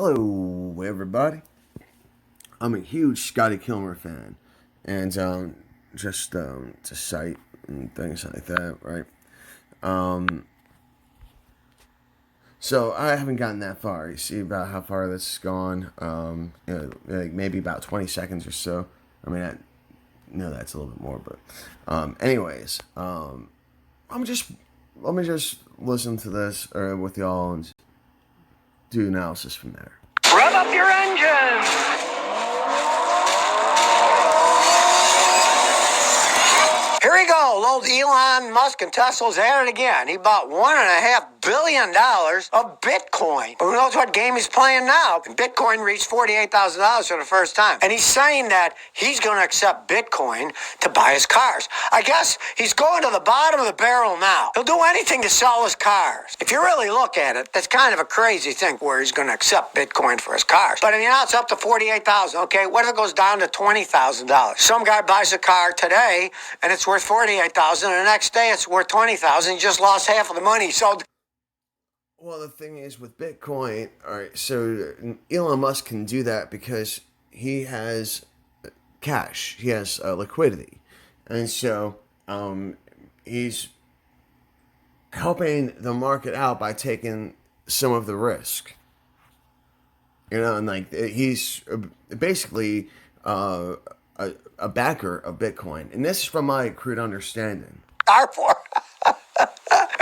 Hello, everybody. I'm a huge Scotty Kilmer fan, and just to cite and things like that, right? Um, so I haven't gotten that far. You see about how far this has gone? Like maybe about 20 seconds or so. I mean, no, that's a little bit more, but anyways, I'm just let me just listen to this with y'all and do analysis from there. Rev up your engines! Here we go. Old Elon Musk and Tesla's at it again. He bought $1.5 billion of Bitcoin. But who knows what game he's playing now? And Bitcoin reached $48,000 for the first time. And he's saying that he's going to accept Bitcoin to buy his cars. I guess he's going to the bottom of the barrel now. He'll do anything to sell his cars. If you really look at it, that's kind of a crazy thing where he's going to accept Bitcoin for his cars. But I mean, now it's up to $48,000. Okay, what if it goes down to $20,000? Some guy buys a car today and it's worth $48,000, and the next day it's worth $20,000. He just lost half of the money he sold. Well, the thing is with Bitcoin, all right, so Elon Musk can do that because he has cash, he has liquidity. And so he's helping the market out by taking some of the risk. You know, and like he's basically a backer of Bitcoin. And this is from my crude understanding. For.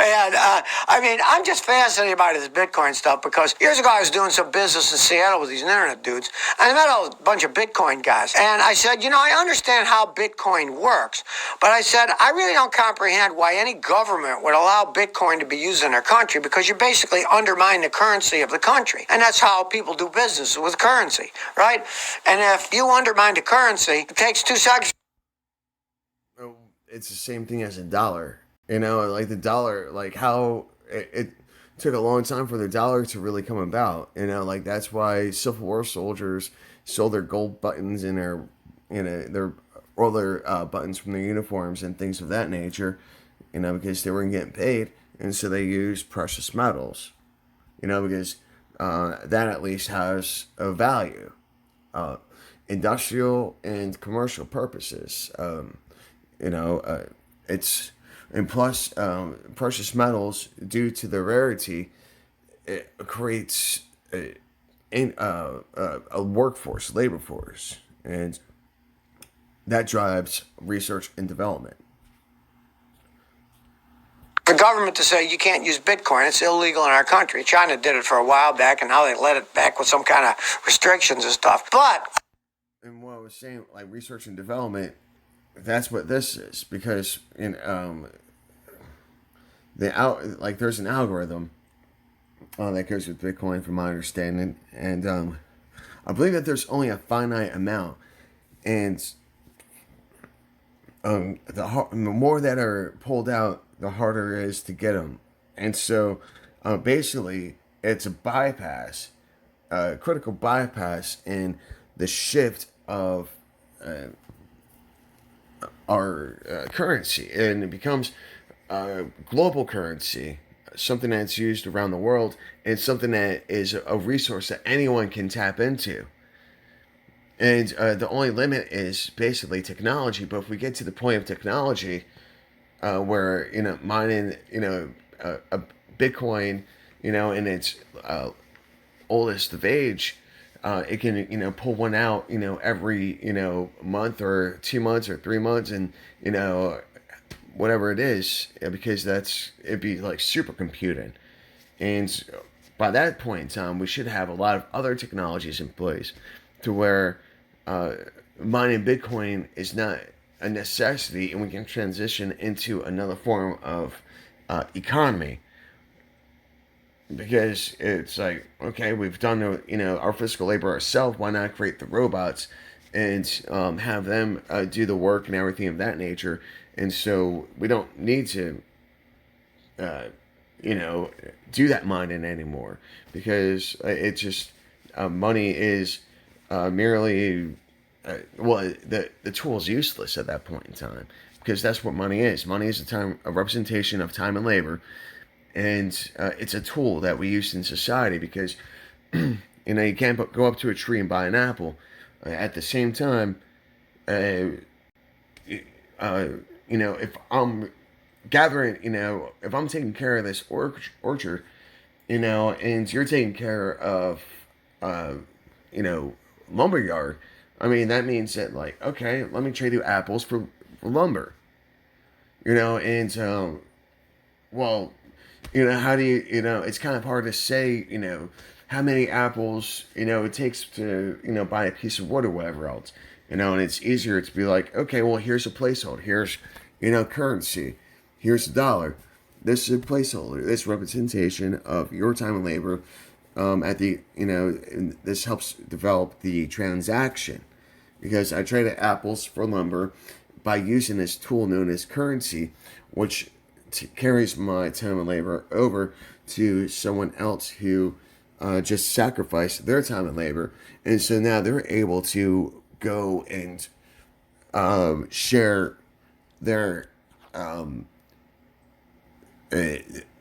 And, I mean, I'm just fascinated by this Bitcoin stuff because years ago I was doing some business in Seattle with these internet dudes. And I met a bunch of Bitcoin guys. And I said, I understand how Bitcoin works. But I said, I really don't comprehend why any government would allow Bitcoin to be used in their country because you basically undermine the currency of the country. And that's how people do business with currency, right? And if you undermine the currency, it takes 2 seconds. It's the same thing as a dollar. Like the dollar, like how it took a long time for the dollar to really come about. Like that's why Civil War soldiers sold their gold buttons and their buttons from their uniforms and things of that nature. Because they weren't getting paid, and so they used precious metals. Because that at least has a value, industrial and commercial purposes. It's. And plus, precious metals, due to their rarity, it creates a workforce, labor force, and that drives research and development. The government to say you can't use Bitcoin, it's illegal in our country. China did it for a while back, and now they let it back with some kind of restrictions and stuff. But, and what I was saying, like research and development, that's what this is, because there's an algorithm that goes with Bitcoin, from my understanding, and I believe that there's only a finite amount, and the more that are pulled out, the harder it is to get them, and so basically it's a bypass, critical bypass in the shift of our currency, and it becomes global currency, something that's used around the world, and something that is a resource that anyone can tap into. And the only limit is basically technology. But if we get to the point of technology where mining a Bitcoin in its oldest of age, it can pull one out every month or 2 months or 3 months, and whatever it is, because it'd be like supercomputing. And by that point in time, we should have a lot of other technologies in place to where mining Bitcoin is not a necessity, and we can transition into another form of economy. Because it's like, okay, we've done our physical labor ourselves. Why not create the robots and have them do the work and everything of that nature? And so we don't need to, do that mining anymore, because it's just money is merely, the tool is useless at that point in time, because that's what money is. Money is a representation of time and labor, and it's a tool that we use in society because You know, you can't go up to a tree and buy an apple. At the same time, uh, uh, you know, if I'm gathering, you know, if I'm taking care of this orchard, you know, and you're taking care of, uh, you know, lumberyard, I mean, that means that, like, okay, let me trade you apples for lumber, you know, and, well, you know, how do you, you know, it's kind of hard to say, you know, how many apples, you know, it takes to, you know, buy a piece of wood or whatever else, you know, and it's easier to be like, okay, well, here's a placeholder. Here's, you know, currency. Here's a dollar. This is a placeholder. This representation of your time and labor at the, you know, and this helps develop the transaction because I traded apples for lumber by using this tool known as currency, which carries my time and labor over to someone else who just sacrificed their time and labor. And so now they're able to go and share their, um, uh,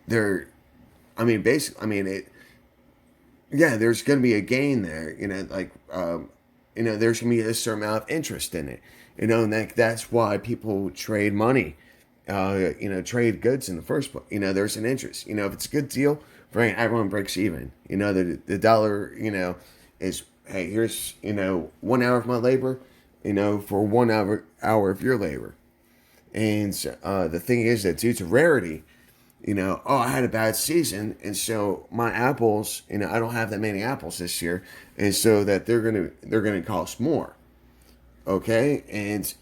their, I mean, basically, I mean, yeah, there's going to be a gain there, you know, like, you know, there's going to be a certain amount of interest in it, you know, and that's why people trade money, you know, trade goods in the first place. You know, there's an interest. You know, if it's a good deal, right, everyone breaks even. You know, the dollar, you know, is, hey, here's, you know, 1 hour of my labor, you know, for 1 hour of your labor. And the thing is that due to rarity, you know, oh, I had a bad season, and so my apples, you know, I don't have that many apples this year, and so that they're gonna cost more. Okay, and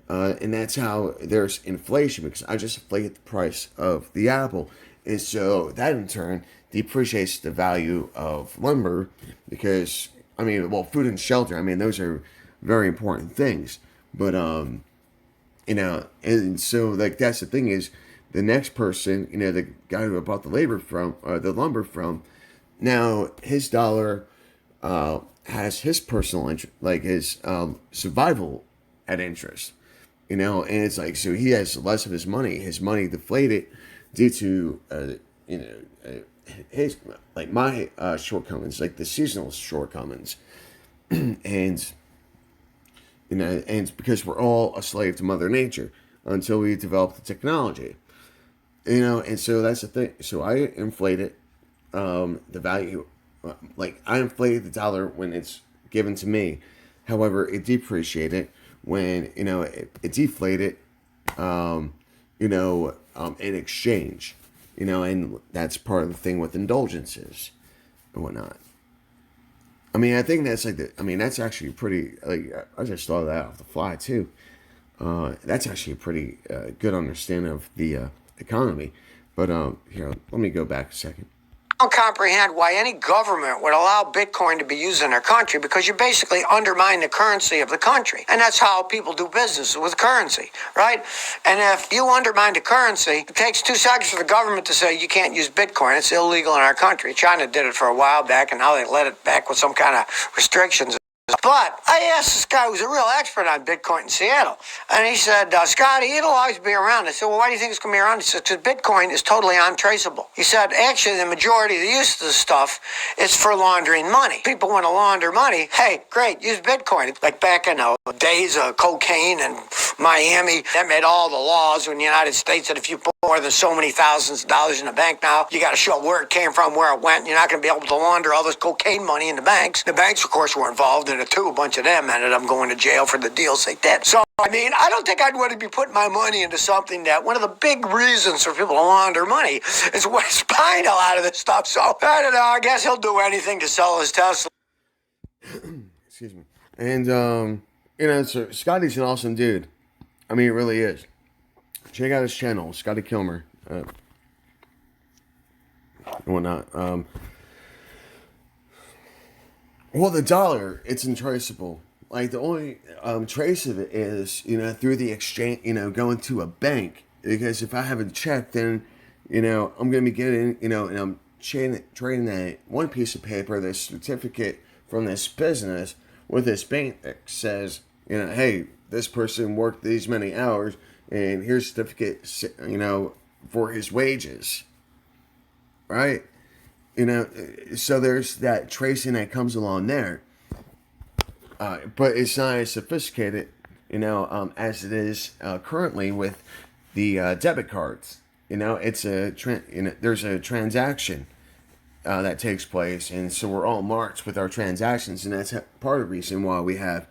that's how there's inflation because I just inflated the price of the apple, and so that in turn depreciates the value of lumber because I mean, well, food and shelter. I mean, those are very important things, but you know, and so like that's the thing is the next person, you know, the guy who I bought the labor from, the lumber from, now his dollar has his personal interest, like his survival at interest, you know, and it's like so he has less of his money deflated due to you know his like my shortcomings, like the seasonal shortcomings, and you know, and it's because we're all a slave to Mother Nature until we develop the technology. You know, and so that's the thing. So I inflated the value, like I inflated the dollar when it's given to me. However, it depreciated when you know it deflated, um, you know, in exchange. You know, and that's part of the thing with indulgences and whatnot. I mean, I think that's like the. I mean, that's actually pretty. Like I just thought of that off the fly too. That's actually a pretty good understanding of the economy. But here, let me go back a second. I don't comprehend why any government would allow Bitcoin to be used in their country because you basically undermine the currency of the country. And that's how people do business with currency, right? And if you undermine the currency, it takes 2 seconds for the government to say you can't use Bitcoin. It's illegal in our country. China did it for a while back, and now they let it back with some kind of restrictions. But I asked this guy who's a real expert on Bitcoin in Seattle, and he said, Scotty, it'll always be around. I said, well, why do you think it's going to be around? He said, because Bitcoin is totally untraceable. He said, actually, the majority of the use of this stuff is for laundering money. People want to launder money. Hey, great, use Bitcoin. Like back in the days of cocaine and Miami, that made all the laws in the United States that if you put more than so many thousands of dollars in the bank now, you got to show where it came from, where it went. You're not going to be able to launder all this cocaine money in the banks. The banks, of course, were involved in it too. A bunch of them ended up going to jail for the deals they did. So, I mean, I don't think I'd want to be putting my money into something that one of the big reasons for people to launder money is what's behind a lot of this stuff. So, I don't know. I guess he'll do anything to sell his Tesla. Excuse me. And you know, so Scotty's an awesome dude. I mean, he really is. Check out his channel, Scotty Kilmer, and whatnot. Well, the dollar, it's untraceable. Like the only trace of it is, you know, through the exchange, you know, going to a bank. Because if I have a check, then, you know, I'm gonna be getting, you know, and I'm trading that one piece of paper, this certificate from this business with this bank that says, you know, hey, this person worked these many hours, and here's a certificate, you know, for his wages, right? You know, so there's that tracing that comes along there, but it's not as sophisticated, as it is currently with the debit cards. It's there's a transaction that takes place, and so we're all marked with our transactions, and that's part of the reason why we have,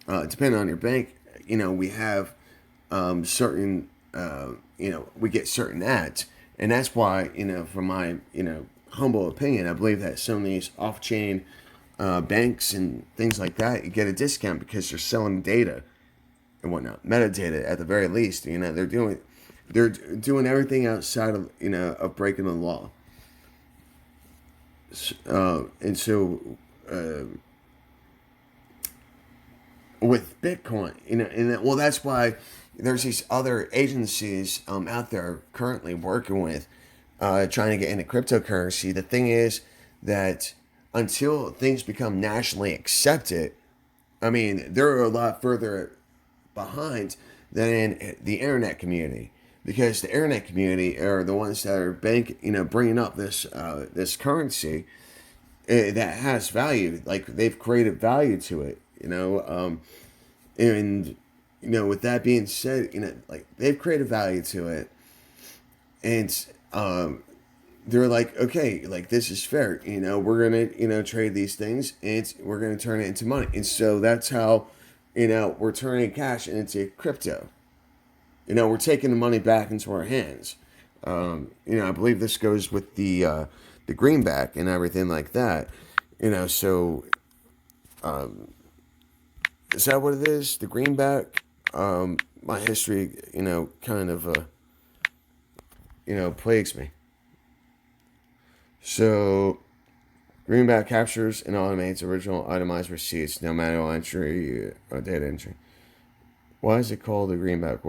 depending on your bank, we have certain, we get certain ads, and that's why, from my, humble opinion, I believe that some of these off-chain banks and things like that, you get a discount because they're selling data and whatnot, metadata at the very least. They're doing everything outside of of breaking the law. And so with Bitcoin, well, that's why there's these other agencies out there currently working with trying to get into cryptocurrency. The thing is that until things become nationally accepted, I mean, they're a lot further behind than the internet community, because the internet community are the ones that are bringing up this currency that has value. Like, they've created value to it, and with that being said, like, they've created value to it, and they're like, okay, like, this is fair. We're gonna trade these things, and we're gonna turn it into money, and so that's how we're turning cash into crypto. We're taking the money back into our hands. I believe this goes with the greenback and everything like that. So is that what it is? The greenback. My history, kind of, plagues me. So, greenback captures and automates original itemized receipts, no manual entry or data entry. Why is it called a greenback?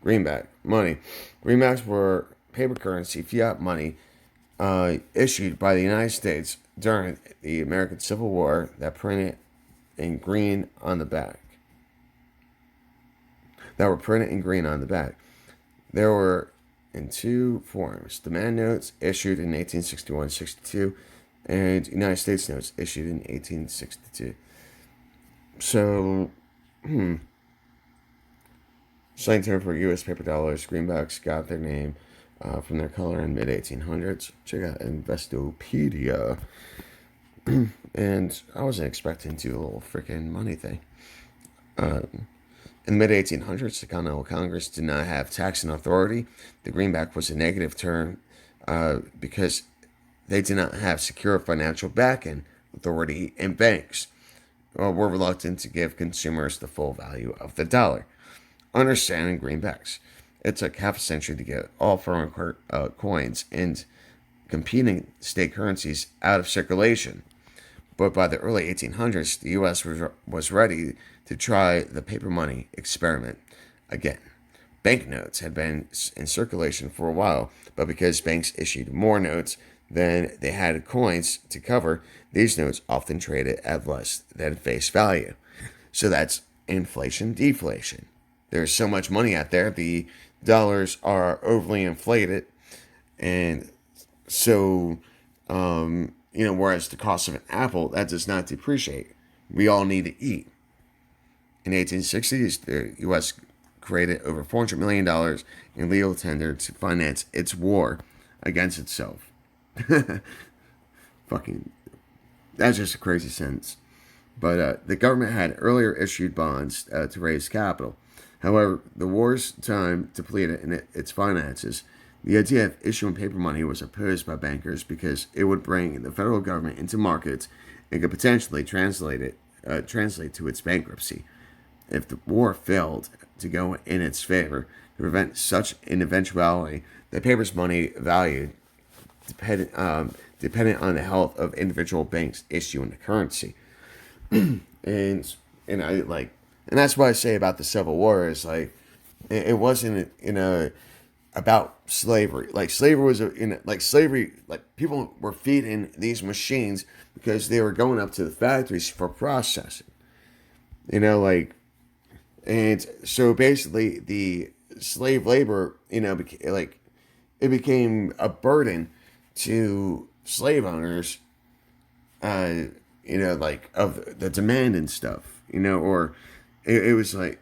Greenback money. Greenbacks were paper currency, fiat money, issued by the United States during the American Civil War that printed in green on the back. There were in two forms: demand notes issued in 1861-62 and United States notes issued in 1862. So, slang term for U.S. paper dollars, greenbacks got their name from their color in mid-1800s. Check out Investopedia. And I wasn't expecting to do a little freaking money thing. In the mid-1800s, the Continental Congress did not have taxing authority. The greenback was a negative term because they did not have secure financial backing authority, and banks were reluctant to give consumers the full value of the dollar. Understanding greenbacks. It took half a century to get all foreign coins and competing state currencies out of circulation. But by the early 1800s, the U.S. was ready to try the paper money experiment again. Banknotes had been in circulation for a while, but because banks issued more notes than they had coins to cover, these notes often traded at less than face value. So that's inflation, deflation. There's so much money out there, the dollars are overly inflated, and so whereas the cost of an apple, that does not depreciate. We all need to eat. In the 1860s, the U.S. created over $400 million in legal tender to finance its war against itself. Fucking, that's just a crazy sentence. But the government had earlier issued bonds to raise capital. However, the war's time depleted its finances. The idea of issuing paper money was opposed by bankers because it would bring the federal government into markets and could potentially translate to its bankruptcy. If the war failed to go in its favor, to prevent such an eventuality, the paper's money value dependent on the health of individual banks issuing the currency. and and that's what I say about the Civil War is like it wasn't about slavery. Like slavery was like people were feeding these machines because they were going up to the factories for processing. And so basically the slave labor, it became a burden to slave owners, like of the demand and stuff, or it was like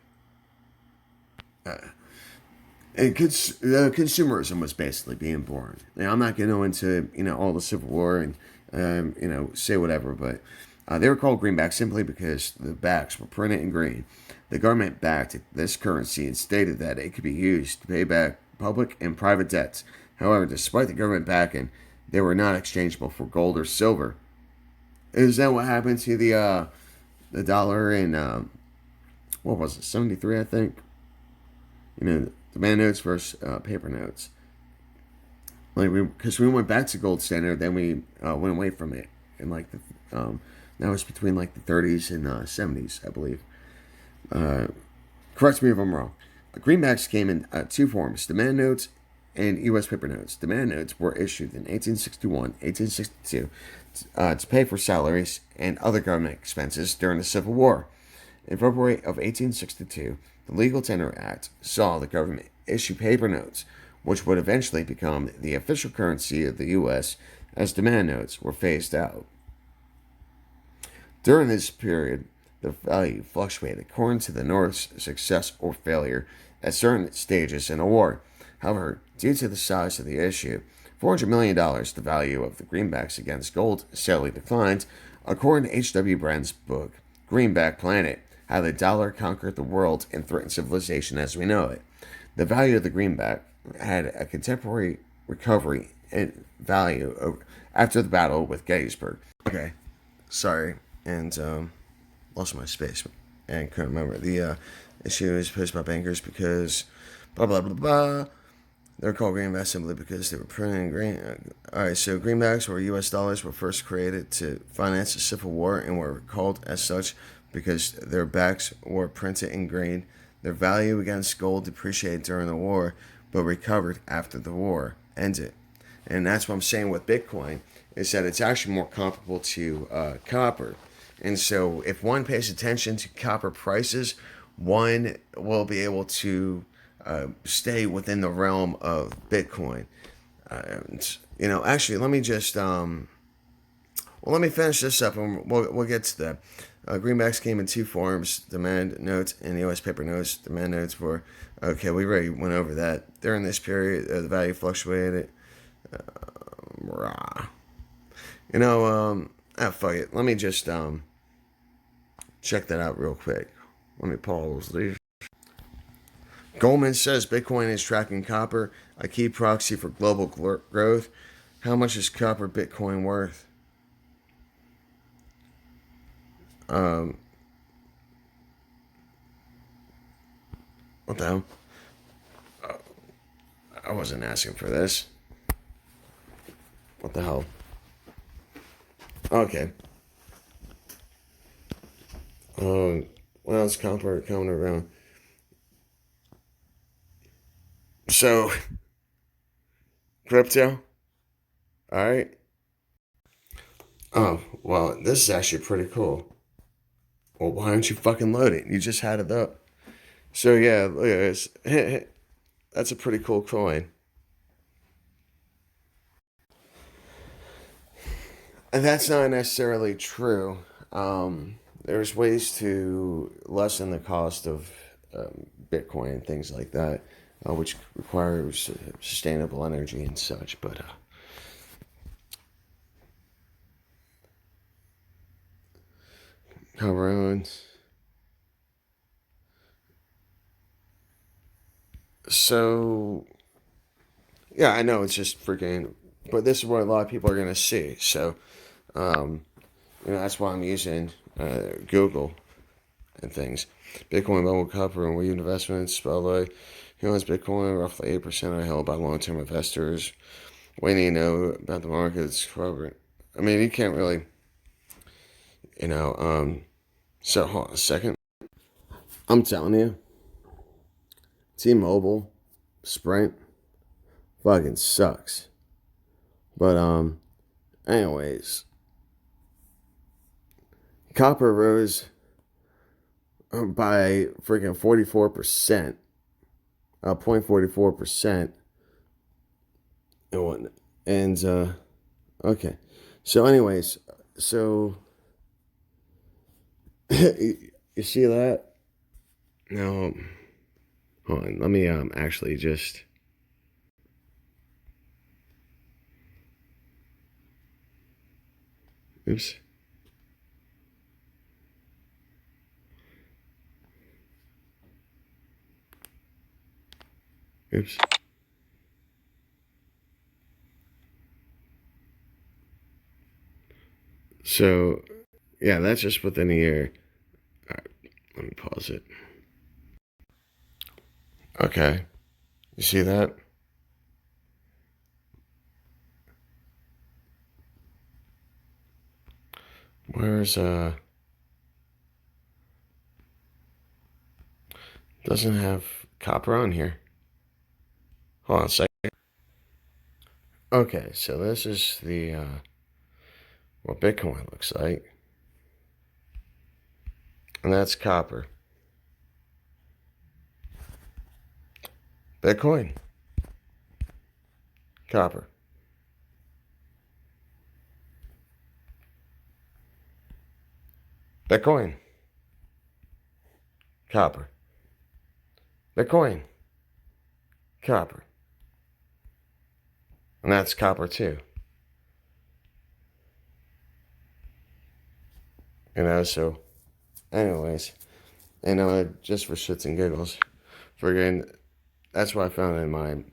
consumerism was basically being born. Now, I'm not going to go into all the Civil War and say whatever, but they were called greenbacks simply because the backs were printed in green. The government backed this currency and stated that it could be used to pay back public and private debts. However, despite the government backing, they were not exchangeable for gold or silver. Is that what happened to the dollar in what was it, 73? I think. Demand notes versus paper notes. Because we went back to gold standard, then we went away from it, and now it's between like the 30s and 70s, I believe. Correct me if I'm wrong. Greenbacks came in two forms: demand notes and U.S. paper notes. Demand notes were issued in 1861, 1862 to pay for salaries and other government expenses during the Civil War. In February of 1862, the Legal Tender Act saw the government issue paper notes, which would eventually become the official currency of the U.S. as demand notes were phased out. During this period, the value fluctuated according to the North's success or failure at certain stages in a war. However, due to the size of the issue, $400 million, the value of the greenbacks against gold, steadily declined, according to H.W. Brand's book, Greenback Planet: How the Dollar Conquered the World and Threatened Civilization as We Know It. The value of the greenback had a contemporary recovery in value after the battle with Gettysburg. Okay, sorry, and lost my space and couldn't remember. The issue is posed by bankers because blah blah blah blah. They're called greenbacks simply because they were printed in green. Alright, so greenbacks, or U.S. dollars, were first created to finance the Civil War and were called as such because their backs were printed in green. Their value against gold depreciated during the war, but recovered after the war ended. And that's what I'm saying with Bitcoin, is that it's actually more comparable to copper. And so if one pays attention to copper prices, one will be able to stay within the realm of Bitcoin. Actually, let me just let me finish this up, and we'll get to that. Greenbacks came in two forms: demand notes and U.S. paper notes. Demand notes were okay. We already went over that. During this period, the value fluctuated. Fuck it. Let me just check that out real quick. Let me pause these. Goldman says Bitcoin is tracking copper, a key proxy for global growth. How much is copper Bitcoin worth? What the hell? I wasn't asking for this. What the hell? Okay. What else copper coming around? So, crypto? Alright. Oh, well, this is actually pretty cool. Well, why don't you fucking load it? You just had it up. So, yeah, look at this. That's a pretty cool coin. And that's not necessarily true. There's ways to lessen the cost of Bitcoin and things like that, which requires sustainable energy and such. But Cameroons. So, yeah, I know it's just freaking, but this is what a lot of people are going to see. So, that's why I'm using Google and things. Bitcoin, Mobile Copper, and Weed Investments, spelled he owns Bitcoin, roughly 8% are held by long-term investors. What do you know about the markets? I mean, you can't really, so hold on a second. I'm telling you, T-Mobile, Sprint, fucking sucks. But, anyways, copper rose by freaking 44%, 0.44%, and Okay. So, anyways, so you see that? Now, hold on. Let me actually just. Oops. Oops. So, yeah, that's just within a year. All right, let me pause it. Okay. You see that? Where's doesn't have copper on here. Hold on a second. Okay, so this is the what Bitcoin looks like. And that's copper. Bitcoin. Copper. Bitcoin. Copper. Bitcoin. Copper. And that's copper too. So anyways, just for shits and giggles, friggin', that's what I found in my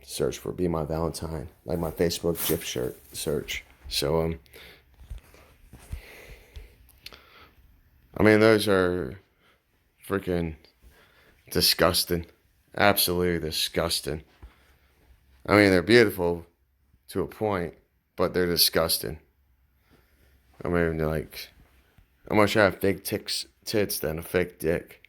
search for Be My Valentine, like my Facebook gift shirt search. So, those are freaking disgusting. Absolutely disgusting. They're beautiful to a point, but they're disgusting. Like, I much have fake tits than a fake dick.